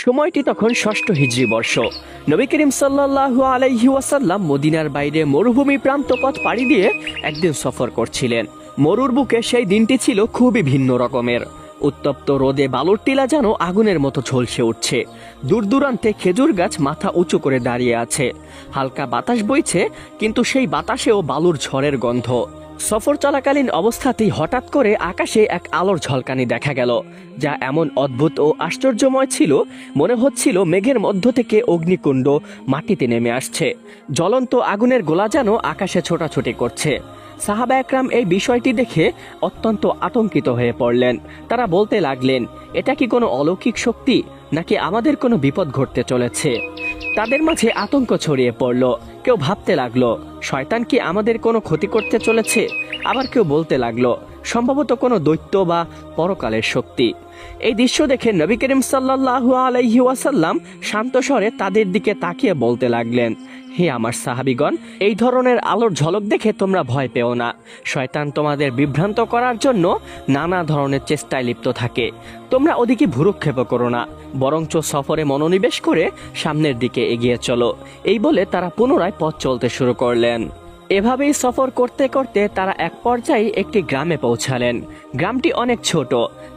সময়টি তখন ষষ্ঠ হিজরি বর্ষ। নবী করিম সাল্লাল্লাহু আলাইহি ওয়াসাল্লাম মদিনার বাইরে মরুভূমি প্রান্তপথ পাড়ি দিয়ে একদিন সফর করছিলেন। মরুর বুকে সেই দিনটি ছিল খুবই ভিন্ন রকমের। উত্তপ্ত রোদে বালুর টিলা যেন আগুনের মতো ঝলসে উঠছে। দূর দূরান্তে খেজুর গাছ মাথা উঁচু করে দাঁড়িয়ে আছে। হালকা বাতাস বইছে, কিন্তু সেই বাতাসেও বালুর ঝড়ের গন্ধ। সফর চলাকালীন অবস্থাতেই হঠাৎ করে আকাশে এক আলোর ঝলকানি দেখা গেল, যা এমন অদ্ভুত ও আশ্চর্যময় ছিল, মনে হচ্ছিল মেঘের মধ্য থেকে অগ্নিকুণ্ড মাটিতে নেমে আসছে। জ্বলন্ত আগুনের গোলা যেন আকাশে ছোটাছুটি করছে। সাহাবা একরাম এই বিষয়টি দেখে অত্যন্ত আতঙ্কিত হয়ে পড়লেন। তারা বলতে লাগলেন, এটা কি কোনো অলৌকিক শক্তি, নাকি আমাদের কোনো বিপদ ঘটতে চলেছে? তাদের মাঝে আতঙ্ক ছড়িয়ে পড়ল। কেউ ভাবতে লাগলো, শয়তান কি আমাদের কোনো ক্ষতি করতে চলেছে? আবার কেউ বলতে লাগলো, সম্ভবত কোনো দৈত্য বা পরকালের শক্তি। এই দৃশ্য দেখে নবী করিম সাল্লাল্লাহু আলাইহি ওয়াসাল্লাম শান্ত স্বরে তাদের দিকে তাকিয়ে বলতে লাগলেন, হে আমার সাহাবীগণ, এই ধরনের আলোর ঝলক দেখে তোমরা ভয় পেও না। শয়তান তোমাদের বিভ্রান্ত করার জন্য নানা ধরনের চেষ্টায় লিপ্ত থাকে। তোমরা ওদিকে ভ্রুক্ষেপ করো না, বরঞ্চ সফরে মনোনিবেশ করে সামনের দিকে এগিয়ে চলো। এই বলে তারা পুনরায় পথ চলতে শুরু করলেন। এভাবেই সফর করতে করতে তারা এক পর্যায়ে একটি গ্রামে পৌঁছালেন। গ্রামটি অনেক ছোট,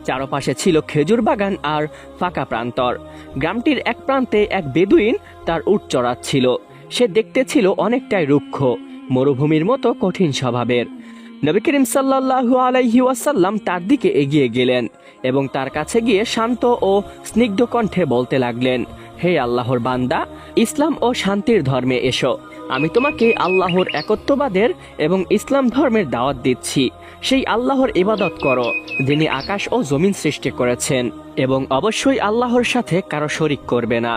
চারপাশে ছিল খেজুর বাগান আর ফাঁকা প্রান্তর। গ্রামটির এক প্রান্তে এক বেদুইন তার উট চড়াচ্ছিল। সে দেখতে ছিল অনেকটাই রুক্ষ, মরুভূমির মতো কঠিন স্বভাবের। নবী করিম সাল্লাল্লাহু আলাইহি ওয়াসাল্লাম তার দিকে এগিয়ে গেলেন এবং তার কাছে গিয়ে শান্ত ও স্নিগ্ধ কণ্ঠে বলতে লাগলেন, হে আল্লাহর বান্দা, ইসলাম ও শান্তির ধর্মে এসো। আমি তোমাকে আল্লাহর একত্ববাদের এবং ইসলাম ধর্মের দাওয়াত দিচ্ছি। সেই আল্লাহর ইবাদত করো, যিনি আকাশ ও জমিন সৃষ্টি করেছেন, এবং অবশ্যই আল্লাহর সাথে কারো শরিক করবে না।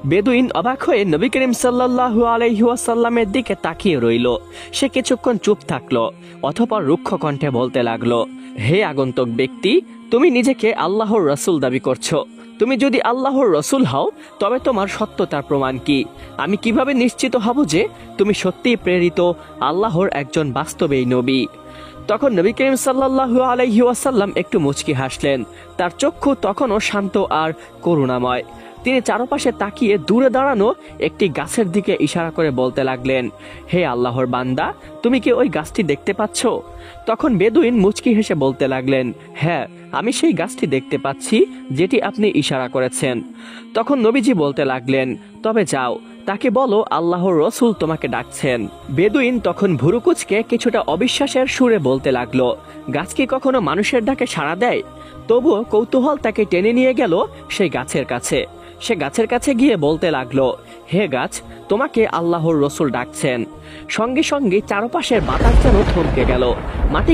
বেদুইন অবাক হয়ে নবী করিম সাল্লাল্লাহু আলাইহি ওয়াসাল্লামের দিকে তাকিয়ে রইল। সে কিছুক্ষণ চুপ থাকলো, অতঃপর রুক্ষ কণ্ঠে বলতে লাগলো, হে আগন্তুক ব্যক্তি, তুমি নিজেকে আল্লাহর রাসূল দাবি করছো। তুমি যদি আল্লাহর রাসূল হও, তবে তোমার সত্যতার প্রমাণ কি? আমি কিভাবে নিশ্চিত হব যে তুমি সত্যিই প্রেরিত আল্লাহর একজন বাস্তবেই নবী? তখন নবী করিম সাল্লাল্লাহু আলাইহি ওয়াসাল্লাম একটু মুচকি হাসলেন। তার চক্ষু তখনও শান্ত আর করুণাময়। তিনি চারপাশে তাকিয়ে দূরে দাঁড়ানো একটি গাছের দিকে ইশারা করে বলতে লাগলেন, হে আল্লাহর বান্দা, তুমি কি ওই গাছটি দেখতে পাচ্ছ? তখন বেদুইন মুচকি হেসে বলতে লাগলেন, হ্যাঁ, আমি সেই গাছটি দেখতে পাচ্ছি যেটি আপনি ইশারা করেছেন। তখন নবীজি বলতে লাগলেন, তবে যাও, তাকে বলো আল্লাহর রাসূল তোমাকে ডাকছেন। বেদুইন তখন ভুরুকুচকে কিছুটা অবিশ্বাসের সুরে বলতে লাগলো, গাছ কি কখনো মানুষের ডাকে সাড়া দেয়? তবুও কৌতূহল তাকে টেনে নিয়ে গেল সেই গাছের কাছে। সে গাছের কাছে গিয়ে বলতে লাগলো, হে গাছ, তোমাকে আল্লাহর রাসূল ডাকছেন। সঙ্গে সঙ্গে চারপাশের বাতাস যেন থমকে গেল। মাটি